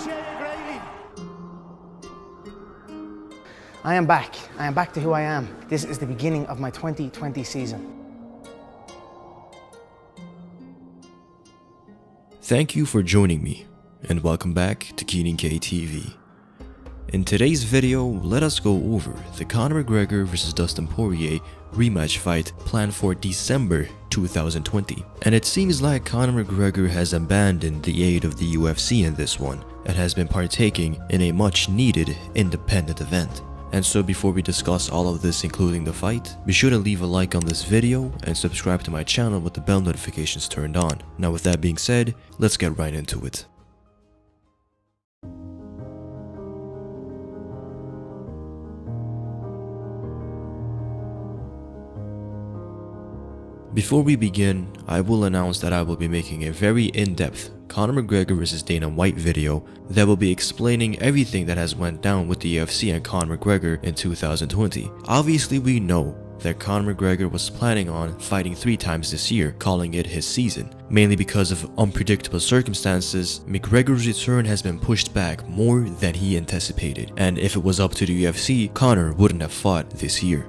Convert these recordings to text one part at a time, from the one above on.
appreciate it greatly. I am back. I am back to who I am. This is the beginning of my 2020 season. Thank you for joining me, and welcome back to Keenan K TV. In today's video, let us go over the Conor McGregor vs Dustin Poirier rematch fight planned for December 2020. And it seems like Conor McGregor has abandoned the aid of the UFC in this one, and has been partaking in a much needed independent event. And so before we discuss all of this including the fight, be sure to leave a like on this video and subscribe to my channel with the bell notifications turned on. Now with that being said, let's get right into it. Before we begin, I will announce that I will be making a very in-depth Conor McGregor vs Dana White video that will be explaining everything that has went down with the UFC and Conor McGregor in 2020. Obviously, we know that Conor McGregor was planning on fighting 3 times this year, calling it his season. Mainly because of unpredictable circumstances, McGregor's return has been pushed back more than he anticipated, and if it was up to the UFC, Conor wouldn't have fought this year.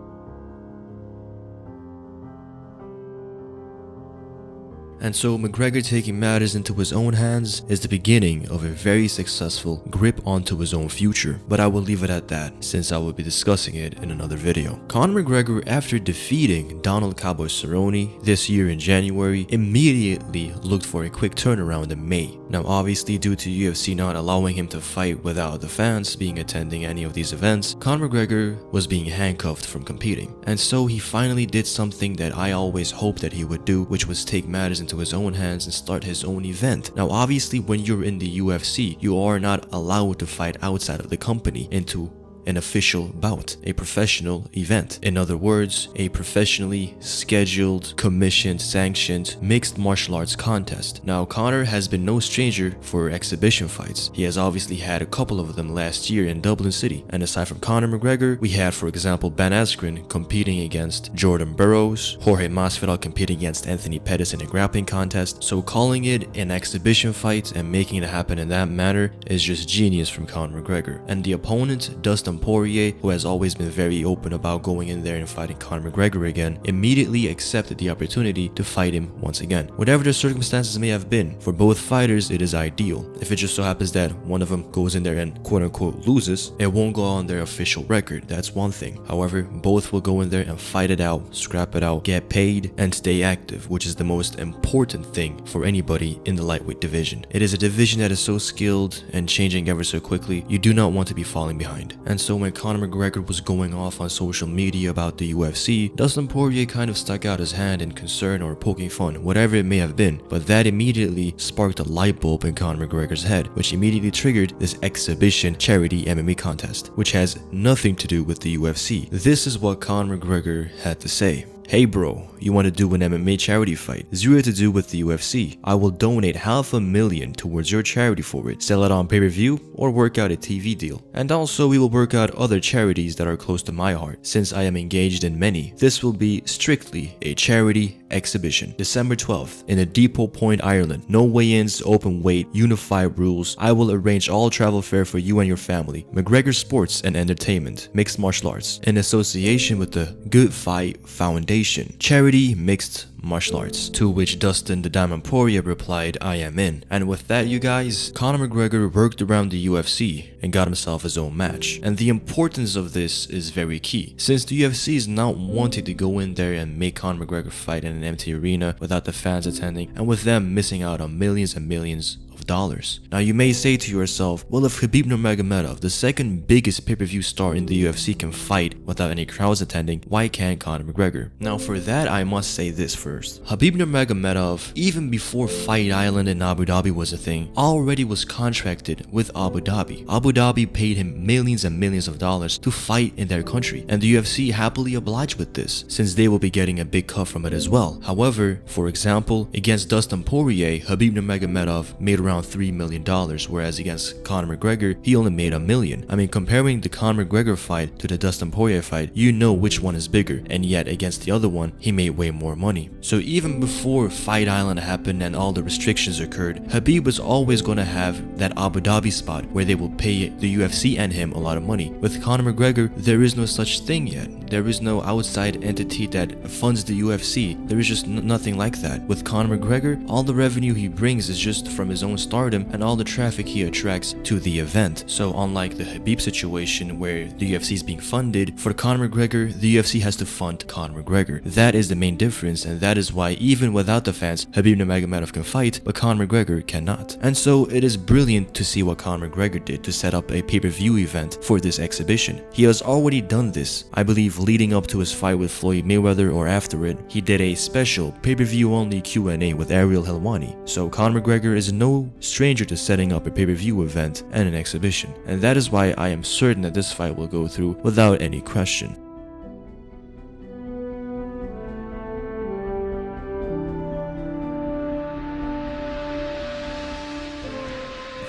And so McGregor taking matters into his own hands is the beginning of a very successful grip onto his own future, but I will leave it at that since I will be discussing it in another video. Conor McGregor, after defeating Donald Cowboy Cerrone this year in January, immediately looked for a quick turnaround in May. Now obviously, due to UFC not allowing him to fight without the fans being attending any of these events, Conor McGregor was being handcuffed from competing. And so he finally did something that I always hoped that he would do, which was take matters into his own hands and start his own event. Now obviously, when you're in the UFC, you are not allowed to fight outside of the company into an official bout, a professional event. In other words, a professionally scheduled, commissioned, sanctioned mixed martial arts contest. Now Conor has been no stranger for exhibition fights. He has obviously had a couple of them last year in Dublin City. And aside from Conor McGregor, we had, for example, Ben Askren competing against Jordan Burroughs, Jorge Masvidal competing against Anthony Pettis in a grappling contest. So calling it an exhibition fight and making it happen in that manner is just genius from Conor McGregor. And the opponent, Dustin Poirier, who has always been very open about going in there and fighting Conor McGregor again, immediately accepted the opportunity to fight him once again. Whatever the circumstances may have been, for both fighters it is ideal. If it just so happens that one of them goes in there and quote-unquote loses, it won't go on their official record, that's one thing. However, both will go in there and fight it out, scrap it out, get paid, and stay active, which is the most important thing for anybody in the lightweight division. It is a division that is so skilled and changing ever so quickly, you do not want to be falling behind. And so when Conor McGregor was going off on social media about the UFC, Dustin Poirier kind of stuck out his hand in concern or poking fun, whatever it may have been, but that immediately sparked a light bulb in Conor McGregor's head, which immediately triggered this exhibition charity MMA contest, which has nothing to do with the UFC. This is what Conor McGregor had to say. "Hey bro, you want to do an MMA charity fight? Zero to do with the UFC. I will donate $500,000 towards your charity for it. Sell it on pay-per-view or work out a TV deal. And also we will work out other charities that are close to my heart, since I am engaged in many. This will be strictly a charity exhibition. December 12th in a Depot Point, Ireland. No weigh-ins, open weight, unified rules. I will arrange all travel fare for you and your family. McGregor Sports and Entertainment, Mixed Martial Arts, in association with the Good Fight Foundation. Charity Mixed Martial Arts, to which Dustin the Diamond Poirier replied, I am in. And with that, you guys, Conor McGregor worked around the UFC and got himself his own match. And the importance of this is very key, since the UFC is not wanting to go in there and make Conor McGregor fight in an empty arena without the fans attending, and with them missing out on millions and millions of dollars. Now you may say to yourself, well, if Khabib Nurmagomedov, the second biggest pay-per-view star in the UFC, can fight without any crowds attending, why can't Conor McGregor? Now for that, I must say this first. Khabib Nurmagomedov, even before Fight Island in Abu Dhabi was a thing, already was contracted with Abu Dhabi. Abu Dhabi paid him millions and millions of dollars to fight in their country, and the UFC happily obliged with this, since they will be getting a big cut from it as well. However, for example, against Dustin Poirier, Khabib Nurmagomedov made around around $3 million, whereas against Conor McGregor, he only made $1 million. I mean, comparing the Conor McGregor fight to the Dustin Poirier fight, you know which one is bigger, and yet against the other one, he made way more money. So even before Fight Island happened and all the restrictions occurred, Khabib was always going to have that Abu Dhabi spot where they will pay the UFC and him a lot of money. With Conor McGregor, there is no such thing yet. There is no outside entity that funds the UFC. There is just nothing like that. With Conor McGregor, all the revenue he brings is just from his own stardom and all the traffic he attracts to the event. So unlike the Khabib situation where the UFC is being funded, for Conor McGregor, the UFC has to fund Conor McGregor. That is the main difference, and that is why even without the fans, Khabib Nurmagomedov can fight, but Conor McGregor cannot. And so it is brilliant to see what Conor McGregor did to set up a pay-per-view event for this exhibition. He has already done this. I believe leading up to his fight with Floyd Mayweather or after it, he did a special pay-per-view only Q&A with Ariel Helwani. So Conor McGregor is no stranger to setting up a pay-per-view event and an exhibition. And that is why I am certain that this fight will go through without any question.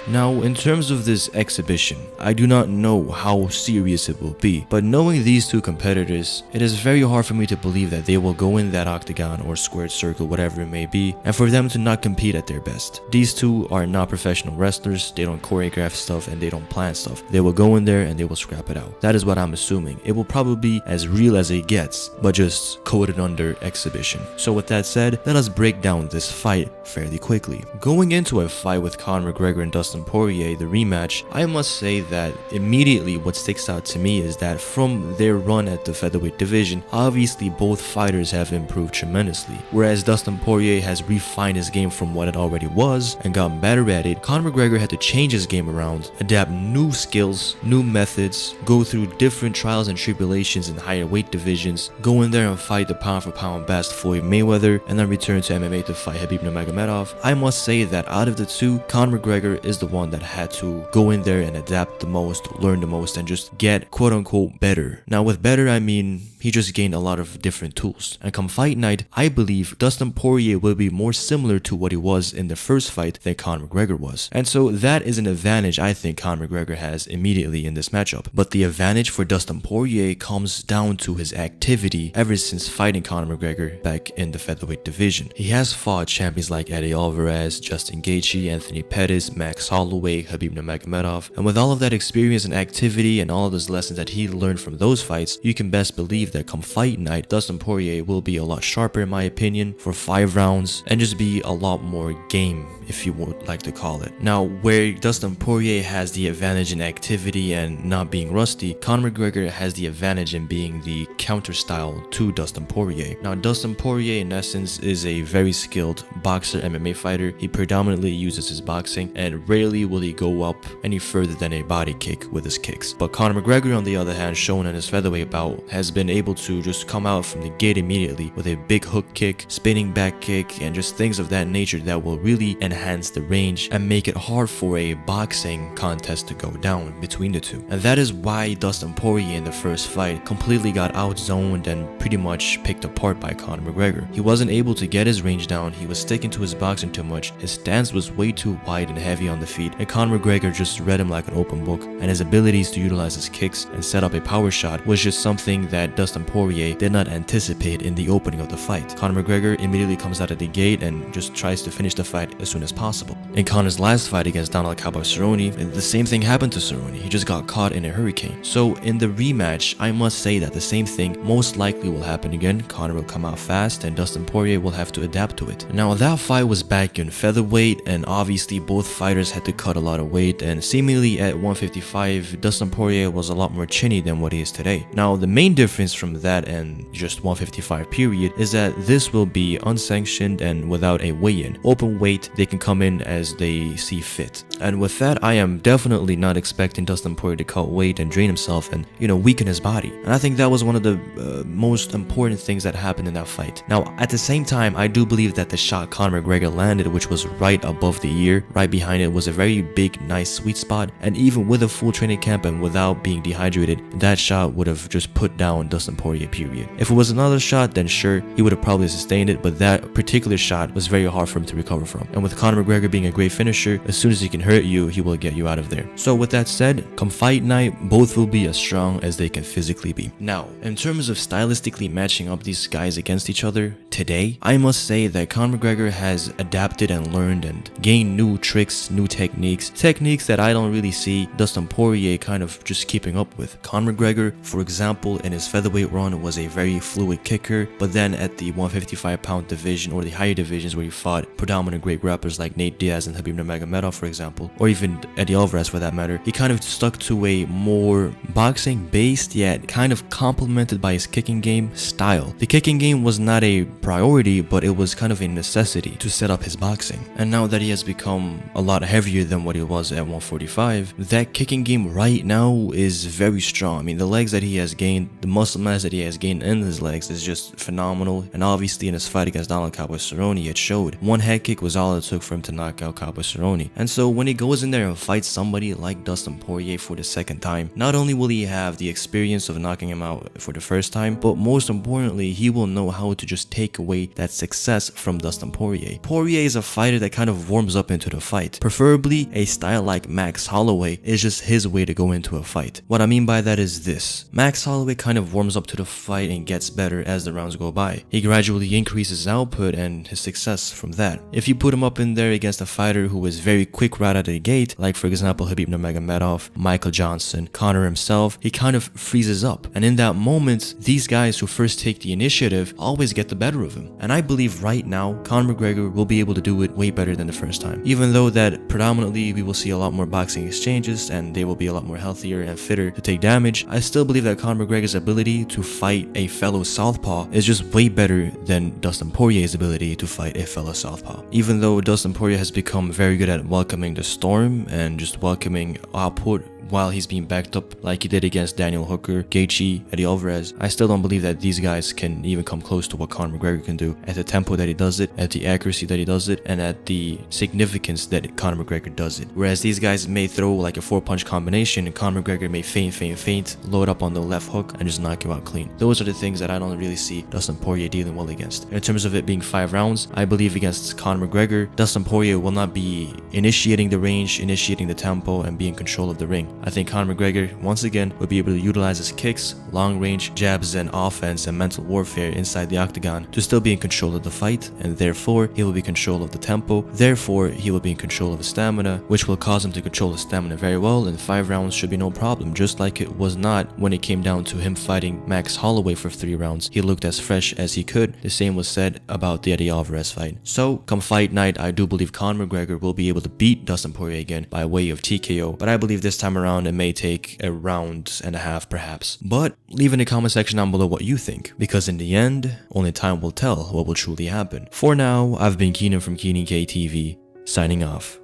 Now, in terms of this exhibition, I do not know how serious it will be, but knowing these two competitors, it is very hard for me to believe that they will go in that octagon or squared circle, whatever it may be, and for them to not compete at their best. These two are not professional wrestlers, they don't choreograph stuff and they don't plan stuff. They will go in there and they will scrap it out. That is what I'm assuming. It will probably be as real as it gets, but just coded under exhibition. So with that said, let us break down this fight fairly quickly. Going into a fight with Conor McGregor and Dustin Poirier, the rematch, I must say that immediately what sticks out to me is that from their run at the featherweight division, obviously both fighters have improved tremendously. Whereas Dustin Poirier has refined his game from what it already was and gotten better at it, Conor McGregor had to change his game around, adapt new skills, new methods, go through different trials and tribulations in higher weight divisions, go in there and fight the pound for pound best Floyd Mayweather, and then return to MMA to fight Khabib Nurmagomedov. I must say that out of the two, Conor McGregor is the one that had to go in there and adapt the most, learn the most, and just get quote-unquote better. Now with better, I mean he just gained a lot of different tools. And come fight night, I believe Dustin Poirier will be more similar to what he was in the first fight than Conor McGregor was. And so that is an advantage I think Conor McGregor has immediately in this matchup. But the advantage for Dustin Poirier comes down to his activity ever since fighting Conor McGregor back in the featherweight division. He has fought champions like Eddie Alvarez, Justin Gaethje, Anthony Pettis, Max Holloway, Khabib Nurmagomedov, and with all of that experience and activity and all of those lessons that he learned from those fights, you can best believe that come fight night, Dustin Poirier will be a lot sharper in my opinion for 5 rounds and just be a lot more game, if you would like to call it. Now, where Dustin Poirier has the advantage in activity and not being rusty, Conor McGregor has the advantage in being the counter style to Dustin Poirier. Now, Dustin Poirier in essence is a very skilled boxer, MMA fighter. He predominantly uses his boxing and rarely will he go up any further than a body kick with his kicks. But Conor McGregor on the other hand, shown in his featherweight bout, has been able to just come out from the gate immediately with a big hook kick, spinning back kick, and just things of that nature that will really enhance the range and make it hard for a boxing contest to go down between the two. And that is why Dustin Poirier in the first fight completely got outzoned and pretty much picked apart by Conor McGregor. He wasn't able to get his range down, he was sticking to his boxing too much, his stance was way too wide and heavy on the feet, and Conor McGregor just read him like an open book, and his abilities to utilize his kicks and set up a power shot was just something that Dustin Poirier did not anticipate in the opening of the fight. Conor McGregor immediately comes out of the gate and just tries to finish the fight as soon as possible. In Conor's last fight against Donald Cowboy Cerrone, the same thing happened to Cerrone. He just got caught in a hurricane. So in the rematch, I must say that the same thing most likely will happen again. Conor will come out fast and Dustin Poirier will have to adapt to it. Now that fight was back in featherweight, and obviously both fighters had to cut a lot of weight, and seemingly at 155, Dustin Poirier was a lot more chinny than what he is today. Now the main difference from that and just 155 period is that this will be unsanctioned and without a weigh-in. Open weight, they can come in as they see fit. And with that, I am definitely not expecting Dustin Poirier to cut weight and drain himself and, weaken his body. And I think that was one of the most important things that happened in that fight. Now, at the same time, I do believe that the shot Conor McGregor landed, which was right above the ear, right behind it, was a very big, nice, sweet spot. And even with a full training camp and without being dehydrated, that shot would have just put down Dustin Poirier, period. If it was another shot, then sure, he would have probably sustained it, but that particular shot was very hard for him to recover from. And with Conor McGregor being a great finisher. As soon as he can hurt you, he will get you out of there. So with that said, come fight night, both will be as strong as they can physically be. Now, in terms of stylistically matching up these guys against each other today, I must say that Conor McGregor has adapted and learned and gained new tricks, new techniques that I don't really see Dustin Poirier kind of just keeping up with. Conor McGregor, for example, in his featherweight run was a very fluid kicker, but then at the 155-pound division or the higher divisions where he fought predominant great grapplers like Nate Diaz and Khabib Nurmagomedov, for example, or even Eddie Alvarez for that matter, he kind of stuck to a more boxing-based yet kind of complemented by his kicking game style. The kicking game was not a priority, but it was kind of a necessity to set up his boxing. And now that he has become a lot heavier than what he was at 145, that kicking game right now is very strong. I mean, the legs that he has gained, the muscle mass that he has gained in his legs is just phenomenal. And obviously in his fight against Donald Cowboy Cerrone, it showed. One head kick was all it took for him to knock out Cowboy Cerrone. And so when he goes in there and fights somebody like Dustin Poirier for the second time, not only will he have the experience of knocking him out for the first time, but most importantly, he will know how to just take away that success from Dustin Poirier. Poirier is a fighter that kind of warms up into the fight. Preferably a style like Max Holloway is just his way to go into a fight. What I mean by that is this. Max Holloway kind of warms up to the fight and gets better as the rounds go by. He gradually increases his output and his success from that. If you put him up in there against a fighter who is very quick right out of the gate, like for example Khabib Nurmagomedov, Michael Johnson, Conor himself, he kind of freezes up. And in that moment, these guys who first take the initiative always get the better of him. And I believe right now, Conor McGregor will be able to do it way better than the first time. Even though that predominantly we will see a lot more boxing exchanges and they will be a lot more healthier and fitter to take damage, I still believe that Conor McGregor's ability to fight a fellow southpaw is just way better than Dustin Poirier's ability to fight a fellow southpaw. Even though Dustin Poirier has become very good at welcoming the storm and just welcoming output while he's being backed up like he did against Daniel Hooker, Gaethje, Eddie Alvarez, I still don't believe that these guys can even come close to what Conor McGregor can do at the tempo that he does it, at the accuracy that he does it, and at the significance that Conor McGregor does it. Whereas these guys may throw like a 4-punch combination and Conor McGregor may feint, load up on the left hook and just knock you out clean. Those are the things that I don't really see Dustin Poirier dealing well against. In terms of it being 5 rounds, I believe against Conor McGregor, Dustin Poirier will not be initiating the range, initiating the tempo, and be in control of the ring. I think Conor McGregor, once again, will be able to utilize his kicks, long range, jabs, and offense and mental warfare inside the octagon to still be in control of the fight, and therefore he will be in control of the tempo, therefore he will be in control of his stamina, which will cause him to control his stamina very well, and 5 rounds should be no problem, just like it was not when it came down to him fighting Max Holloway for 3 rounds. He looked as fresh as he could. The same was said about the Eddie Alvarez fight. So, come fight night, I do believe Conor McGregor will be able to beat Dustin Poirier again by way of TKO, but I believe this time around it may take a round and a half perhaps. But leave in the comment section down below what you think, because in the end, only time will tell what will truly happen. For now, I've been Keenan from Keenan K TV, signing off.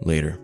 Later.